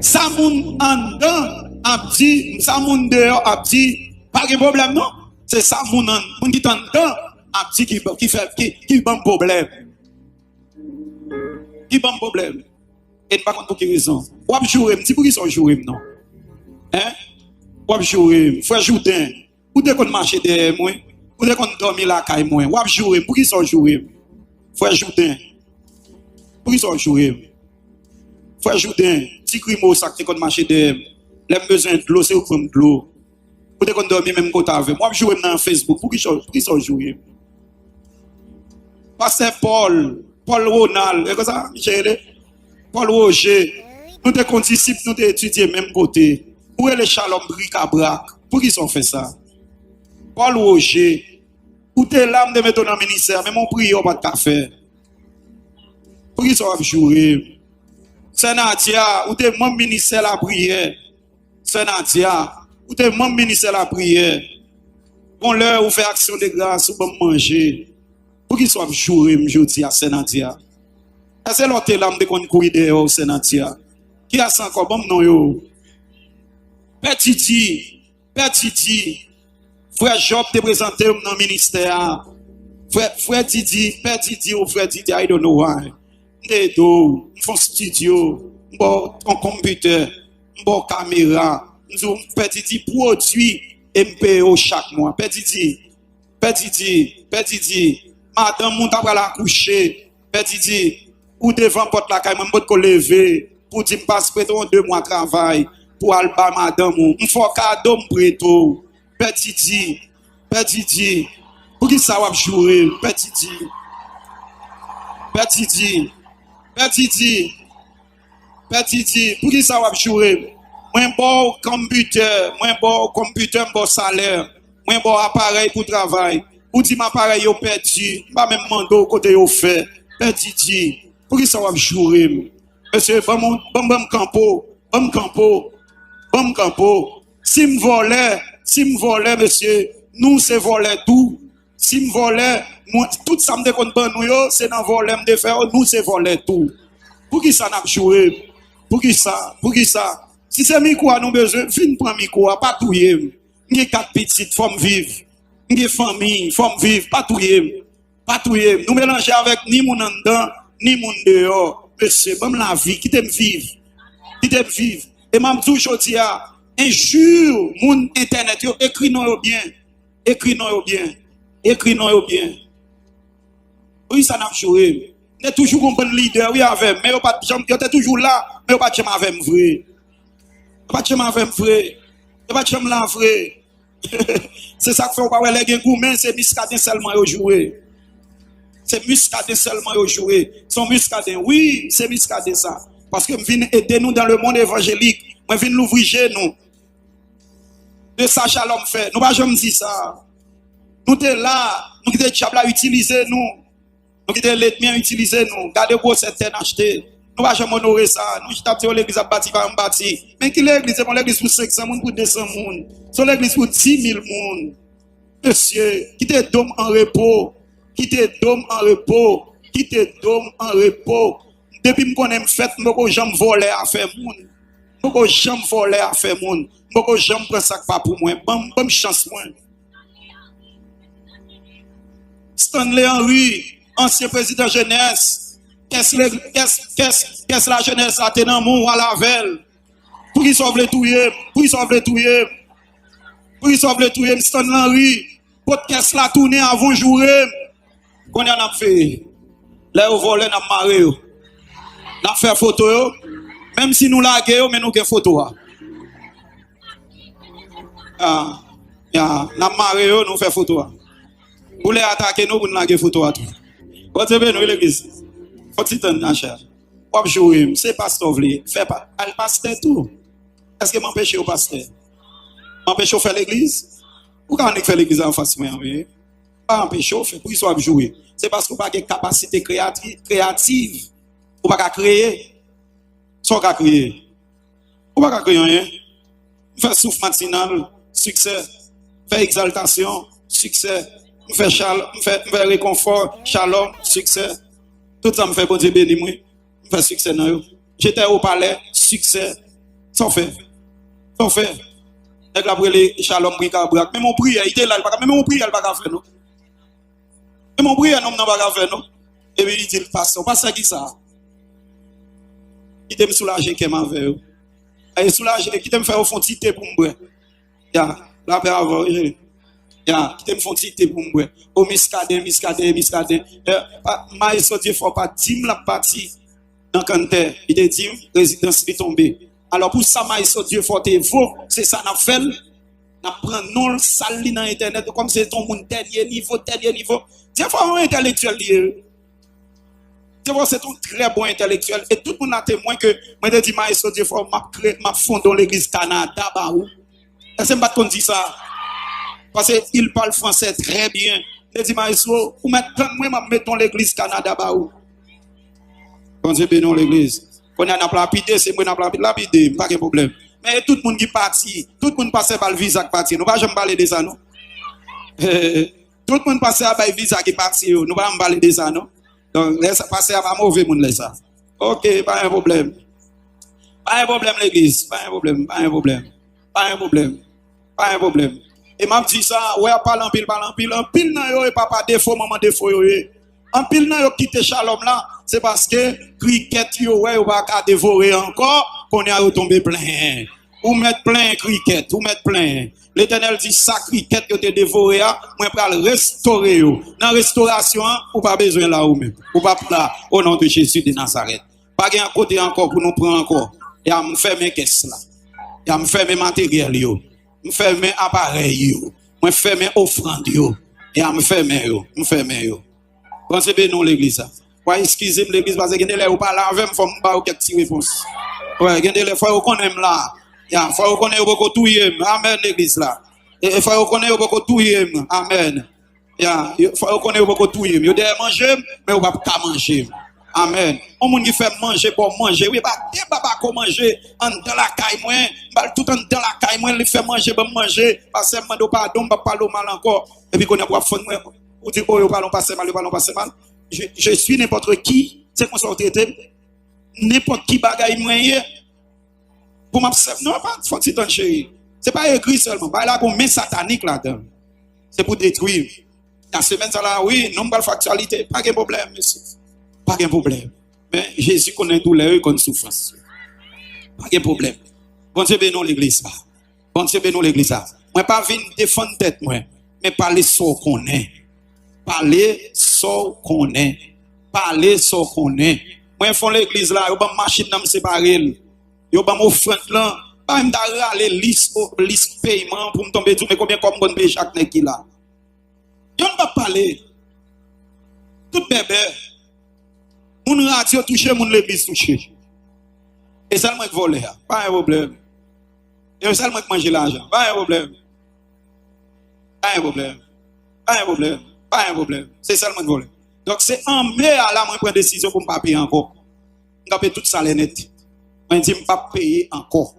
Ça moun en dedans a dit, ça moun dehors a dit, pas de problème non. C'est ça moun qui en dedans a dit qui bon problème. Qui bon problème. Et pas contre pour quelle raison. Ou ap jouer, m'ti pour qui sont jouer non. Hein? Ou ap jouer, frère Joudin, ou de kon marcher derrière moi, ou de kon dormir la caille moi. Ou ap jouer, pour qui sont jouer. Frère Joudin. Pour qui sont jouer. Frère Joudin, petit crimo ça que kon marcher derrière. Les besoin de l'eau, c'est ou prendre de l'eau. Ou de kon dormir même côté avec. Moi ap jouer dans Facebook, pour qui sont jouer. Pasteur Paul Ronald, et comme ça, Paul Roger, nous te condisciples, nous te étudiés même côté. Où est le Shalom Bric-à-Brac? Pour qui sont fait ça? Paul Roger, où t'es l'âme de mettre dans le ministère, mais mon prière pas de faire. Pour qui sont joués? C'est Nadia, où t'es mon ministère la prière. C'est Nadia, où t'es mon ministère la prière. Bon l'heure où fait action de grâce, où bon manger. Pour qui sont joués, je dis à Sénatia. Est-ce que l'autre l'âme de qu'on couille dehors au Sénatia? Qui a ça encore bon non yo? Petit, frère Job te présenté dans le ministère. Frère Didi, Père Didi ou frère Didi, I don't know why. M'do, m'fon studio, m'bo un computer, m'bo caméra. M'zo Père Didi produit MPO chaque mois. Père Didi, madame, moun ta pral accoucher. Père Didi, ou devant porte la caille, moi m'bot ko lever pour dire passe préton 2 mois travail pour aller ba madame ou m'fò cadeau m'preto. Père Didi, pour qui ça va jouer? Père Didi, pour qui ça va jouer? Moi bon computer, bon salaire, moi bon appareil pour travail. Ou dit m'appareil yo perdu, pas même mando côté yo fait. Père Didi, pour qui ça va jouer? Monsieur, bon campo. Si me volait, monsieur, nous c'est voler tout. Si me volait, tout ça me déconne pas nous yo, c'est dans voler me faire, nous c'est voler tout. Pour qui ça n'a joué? Pour qui ça? Si c'est micro nous besoin, fin prend micro, pas touyer. J'ai 4 petites femmes vivre. J'ai famille, femmes vivre, pas touyer. Nous mélanger avec ni moun en dedans, ni moun dehors. Monsieur, bon la vie, qui t'aime vivre. Et m'a toujours dit un jour, mon internet yo écrit non yo bien. Oui, ça n'a joué. On est toujours un bon leader, oui avec, mais yo pas jamais toujours là, mais yo pas jamais avec vrai. Pas jamais là vrai. C'est ça que fait pas les gen gourmand, c'est muscadin seulement yo jouer. C'est muscadin seulement yo jouer. Son muscadin, oui, c'est muscadin ça. Parce que je viens aider nous dans le monde évangélique. Je viens l'ouvrir nous. De ça, Shalom fait. Nous ne pouvons jamais dire ça. Nous sommes là. Nous sommes diable à utiliser nous. Nous sommes l'ennemi à utiliser nous. Gardez vos certaines acheter. Nous ne pouvons jamais honorer ça. Nous sommes l'église à bâtir, va bâtir. Mais qui l'église? C'est l'église pour 500 personnes, pour 200 personnes. C'est l'église pour 10 000 personnes. Monsieur, qui te donne en repos. Depuis que je connais fait, je ne jamais voler à faire moun. Je ne jamais voler à faire moun. Je ne jamais prendre ça pas pour moi. Bonne chance moi. Stanley Henry, ancien président jeunesse. Qu'est-ce la jeunesse a tenu moun à la veille? Pour qu'ils sauve les touyer. Stanley Henry, pour qu'est-ce la tourner avant jouer. Qu'on y en a fait. Là où voler n'a maré. N'a fait photo, même si nous laguons, mais nous avons photo. N'a maré, nous fait photo. Pour les attaquer, nous avons lagué photo. Vous savez, nous, l'église. Faut que tu t'en cher. Pour jouer, c'est pasteur, fait pas. Le pasteur tout. Est-ce que m'empêche au pasteur? M'empêche de faire l'église? Pourquoi on fait l'église en face de moi? Pas empêcher de faire, pour qu'ils soient joués. C'est parce qu'on n'a pas de capacité créative. Ou pas créer, sans créer. Ou pas créer rien. Faire souffle matinal, succès. Faire exaltation, succès. Faire réconfort, shalom, succès. Tout ça me fait bon Dieu béni moi. Faire succès dans eux. J'étais au palais, succès. Ça fait. Ça fait. Avec la brûlée, Shalom Bricabrak. Mais mon prière, il était là, même mon prière, il va pas faire, non. Mais mon prière, non, pas faire, non. Et puis il dit, pasteur, pasteur qui ça? Il te me soulager, qui m'a fait. Il soulager, qui te me faire au fond de pour me. Ya, la paix avant. Ya, qui te me font citer pour me. Au miscadin. Maïs, Dieu, faut pas dire la partie dans Canter. Il te dit, résidence est tombée. Alors pour ça, Maïs, Dieu, faut te voir. C'est ça, n'a fait. N'a prend non sali dans internet comme c'est ton monde dernier niveau. Dieu, faut un intellectuel lié. Dieu, c'est un très bon intellectuel. Et tout le monde a témoin que, moi, je dis, Maïs, Dieu, faut m'a fondé l'église Canada, Baou. Est-ce que je ne dis ça? Parce qu'il parle français très bien. Je dis, Maïso, vous mettons l'église Canada, Baou. Quand je bénis l'église. Quand on a lapidé, c'est moi qui lapidé, pas de problème. Mais tout le monde qui partit, tout le monde passe par le visa qui partit. Nous ne pouvons pas parler de ça, non? Tout le monde passe par le visa qui partit. Nous ne pouvons pas parler de ça, non? Donc, laisse passer à mauvais monde, laisse ça. Ok, pas un problème. Pas un problème, l'église. Pas un problème. Et m'a dit ça, ouais, parle en pile. En pile, nan yo, et papa défaut, maman défaut, yo. En pile, nan yo, quitte Shalom là, c'est parce que, cricket, yo, ouais, ou pas qu'à dévorer encore, qu'on est retombé plein. Ou mettre plein cricket, ou mettre plein. L'Éternel dit, ça, cricket, yo te dévoré, moi, pour le restaurer, yo. Dans restauration, ou pas besoin là, ou même. Ou pas là, au nom de Jésus de Nazareth. Pas un côté encore pour nous prendre encore. Et à me faire mes caisses là. Et à me faire mes matériels, yo. Je fais mes appareils, je fais mes offrandes, et je fais mes yo. Quand c'est bien non l'église, ouais, excusez-moi l'église, parce que vous parlez avec moi, il faut me faire quelques réponses. Ouais, il faut qu'on aime là. Il faut qu'on ait beaucoup tout amen l'église là. Il faut qu'on ait beaucoup tout amen. Il faut qu'on ait beaucoup tout vous devez manger, mais vous ne pouvez pas manger. Amen. On monde qui fait manger pour manger. Oui, bah, des papa qu'on manger en dans la caille moi, bah tout en dans la caille moi, il fait manger pour manger, parce que mando pardon, pas parler mal encore. Et puis qu'on a pour fond moi, on dit oh, parlons pas mal. Je suis n'importe qui, c'est qu'on soit traité n'importe qui bagaille moyen pour m'observer. Non, pas faut que tu chéri. C'est pas écrit seulement, pas là qu'on met satanique là-dedans. C'est pour détruire. La semaine ça là, oui, non pas factualité, pas de problème, monsieur. Pas de problème. Mais Jésus connaît douleur et connaît souffrance. Pas de problème. Bon Dieu bénisse l'église. Bon Dieu bénisse l'église. Moi pas venir défendre tête moi, mais parler sans qu'on est. Parler sans qu'on est. Parler sans qu'on est. Moi font l'église là, yo ba machine dans me séparer. Yo ba m'offrande là, pas me d'aller liste paiement pour me tomber tout mais combien comme on paye chaque nèg qui là. Yo ne pas parler. Tout bébé. Moun radio touché, moun l'église touché. Et seulement que voler, pas un problème. Et seulement que manger l'argent, pas un problème. Pas un problème. C'est seulement que voler. Donc c'est en mai à la moi prendre décision pour ne pas payer encore. Je vais payer tout ça net. Je dis je ne pas payer encore.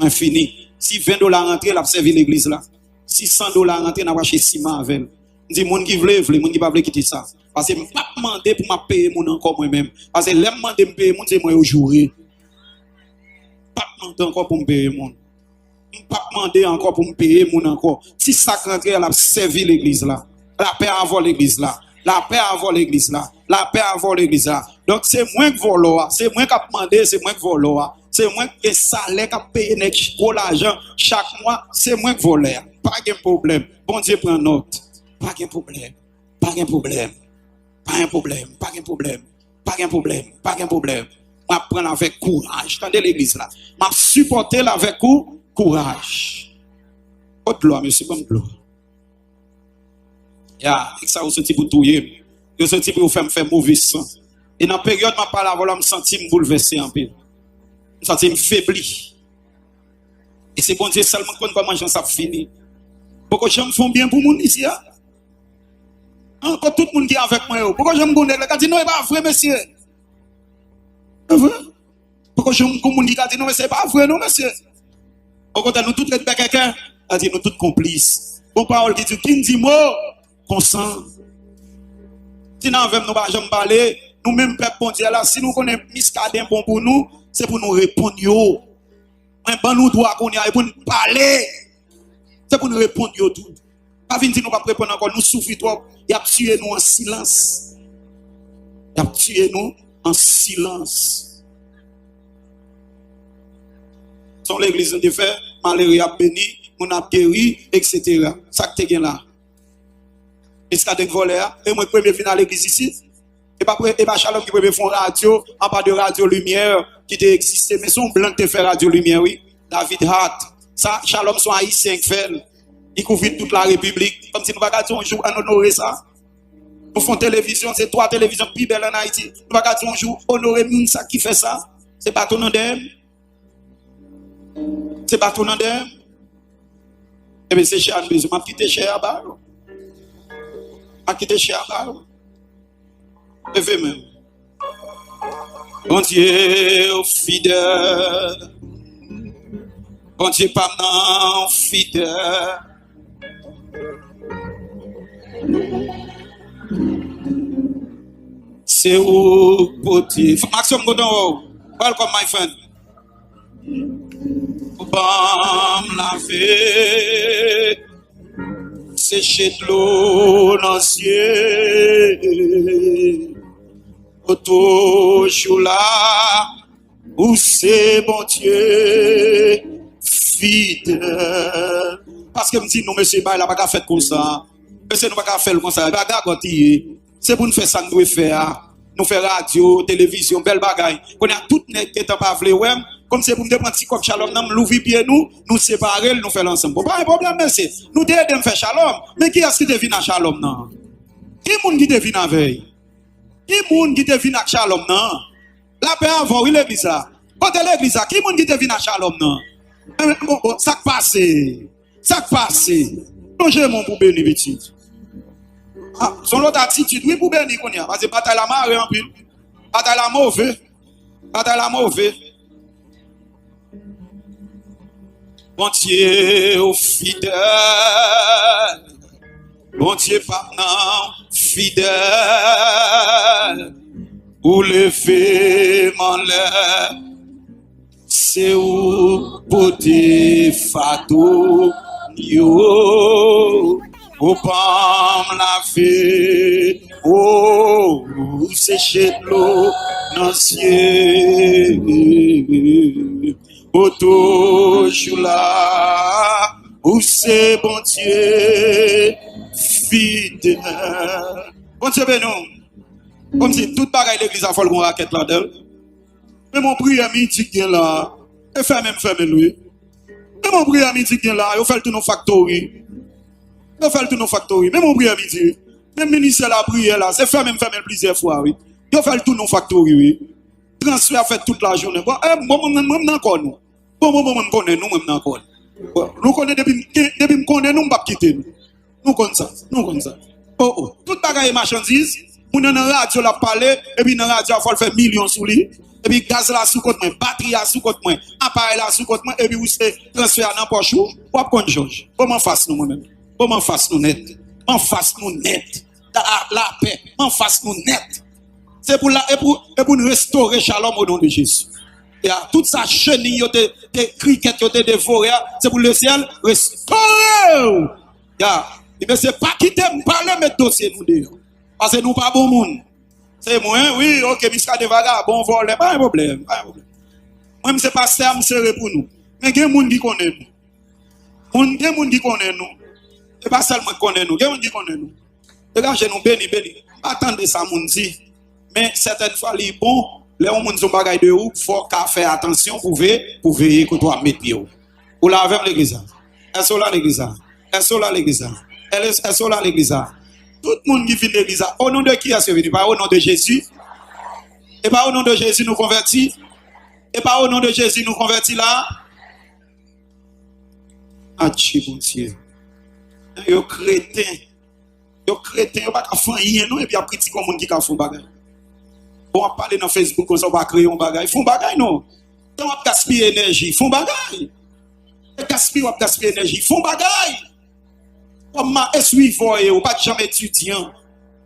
Je fini. Si $20 rentrent, la servi l'église là. Si $100 rentrent, on va acheter ciment avec. Je dis moun qui veut, moun qui pas veut quitter ça. Parce que je ne peux pas demander pour me payer mon encore moi-même. Parce que les demander me payer mon, c'est moi au jour. Je ne peux pas demander encore pour me payer mon. Je ne peux pas demander encore pour me payer mon encore. Si ça rentre, elle a servi l'église là. La paix avant l'église là. La paix avant l'église là. La paix avant l'église là. Donc c'est moi qui vole. C'est moi qui a demandé, c'est moi qui vole. C'est moi qui salaire qui paye pour l'argent chaque mois. C'est moi qui vole. Pas de problème. Bon Dieu prend note. Pas de problème. Pas de problème. Pas un problème. Je prends avec courage. Attendez l'église là. Je supporter avec courage. Haute gloire, monsieur, bonne gloire. Et ça, vous sentez pour tout. Vous sentez pour faire mauvais sang. Et dans la période, je parle, je me sens bouleversé un peu. Je me sens faibli. Et c'est bon Dieu seulement quand on mange, ça finit. Pourquoi je me fais bien pour mon ici? Encore tout le monde qui est avec moi. Pourquoi je me connais? Il dit non, c'est pas vrai, monsieur. Pourquoi je me connais? Il dit non, c'est pas vrai, non, monsieur. Pourquoi nous tous les quelqu'un? Il dit nous tous complices. Bon parole qui dit, qui dit mot, consent. Si nous avons nous parler, nous-mêmes, peuple bon Dieu, là, si nous connaissons miscadin bon pour nous, c'est pour nous répondre. Bon nous droit qu'on y a pour nous parler. C'est pour nous répondre yo tout. Pas venir dire nous pas répondre encore, nous souffrons trop. Il a tué nous en silence. Il a tué nous en silence. Son l'église de fait, malheureux a béni, on a guéri, etc. Ça que tu es là. Est-ce qu'il y a des voleurs? Et moi, je premier venir à l'église ici. Et pas Shalom qui peut faire radio, en bas de radio lumière qui existé. Mais son blanc qui fait radio lumière, oui. David Hart. Ça, Shalom sont haïtiens qui fait. Ils couvrent toute la République. Comme si nous ne pas un jour à honorer ça. Nous faisons télévision, c'est 3 télévisions plus belles en Haïti. Nous ne pas un jour honorer ça qui fait ça. C'est pas ton nom d'eux. C'est pas ton nom d'eux. Eh bien, c'est cher, je m'a quitté cher à bas. M'a quitté cher à bas. Levez même. Bon Dieu, fidèle. Bon Dieu, pas non, fidèle. C'est où, beauté. Maxime Godon, welcome, my friend. Bam, laver. Sécher de l'eau dans le ciel. Toujours là, où c'est bon Dieu, fidèle. Parce que me dit, non, monsieur, il n'a pas fait comme ça. Monsieur, nous n'a pas fait comme ça. C'est pour nous faire ça que nous devons faire. Nous faire radio, télévision, belle bagaille. Qu'on a tout net qui est pas vle ouais. Comme c'est pour nous prendre petit coq Shalom, nous l'ouvrir pied nous séparer, nous faire l'ensemble. Pas un problème, merci. Nous devons faire Shalom. Mais qui est-ce qui devine à Shalom, non? Qui est-ce qui devine à veille? Qui est-ce qui devine à Shalom, non? La paix avant, oui, l'église là. Côté l'église là, qui est-ce qui devine à Shalom, non? Bon, ça passe. Ça passe. Non, j'ai mon pour bénir, petit. Ah, son autre attitude, oui, pour bénir, qu'on y a. Parce que bataille la marée en pile. Bataille la mauvais. Bataille la mauvais. Bon Dieu, fidèle. Bon Dieu, pardon, fidèle. Ou lever mon lèvre. C'est où beauté fatou. Yo. Au pam laver. Oh, sécher de l'eau dans le ciel. Toujours là, où c'est bon Dieu, fidèle. Bon Dieu, ben non. Comme si toute bagaille l'église a fallu qu'on raquette là-dedans. Mais mon prière midi qui est là, et fait même lui. Mais mon prière midi qui est là, il fait tout nos factories. Il fait tout nos factories. Mais mon prière midi, même ministère la prière là, c'est fait même plusieurs fois, oui. Il fait tout nos factories, oui. Transfert fait toute la journée. Bon, moi, encore nous. Bon, nous connaissons nous, même encore. Nous connaissons depuis nous connaissons, nous ne pas quitter. Nous connaissons ça. Nous connaissons ça. Oh. Toute bagaille marchandise, nous dans la radio la parler, et puis dans la radio, il faut faire millions sous lui. Et puis gaz là sous côté moi, batterie là sous côté moi, appareil là sous côté moi, et puis vous c'est transfert dans poche ou pas qu'on Georges. Comment face nous moi-même? Comment face nous net? En face nous net. La paix, en face nous net. C'est pour nous restaurer Shalom au nom de Jésus. Et toute sa chenille, des criquettes, des dévorés, c'est pour le ciel restaurer. Et c'est pas quitter me parler, mais dossier nous dire. Parce que nous pas bon monde. C'est moi, oui, ok, misca de vagabond, vol, pas un problème. Moi, je sais pas ça, je serai pour nous. Mais il y a des gens qui connaissent nous. Il y a des gens qui connaissent nous. Et pas seulement qui connaissent nous, il y a des gens qui connaissent nous. Regardez, nous béni. Attendez ça, mon dit. Mais certaines fois, il est bon, les gens qui ont des bagages de ouf, il faut faire attention pour veiller que toi mettre pied. Vous l'avez l'église. Est-ce là l'église? Est-ce là l'église? Est-ce là l'église? Tout le monde qui vient de l'église, au nom de qui est-ce venu? Pas au nom de Jésus. Et pas au nom de Jésus nous convertis. Et pas au nom de Jésus nous convertis là. Ah, bon Dieu. Yo chrétien. Yo chrétien, yo pas faire rien non et puis après petit comme monde qui font bagay. On parler dans Facebook comme ça on va créer un bagay. Font bagay non. On va gaspiller énergie, font bagay. Gaspiller énergie, font bagay. Comme suivre ou pas jamais étudiant.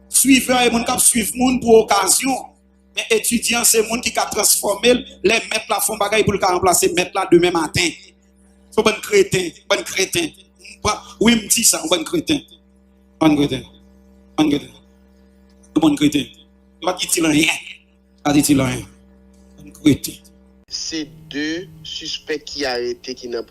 Suivre et mon cap suivre monde pour occasion. Mais étudiant, c'est le monde qui a transformé, les maîtres là font bagaille pour le remplacer maître là demain matin. C'est bon crétin, bon crétin. Oui, me dit ça, bon crétin. Bon crétin. Bon crétin. Bon crétin. Pas dit-il rien. Pas dit-il rien. Bon crétin. C'est deux suspects qui arrêtés qui n'ont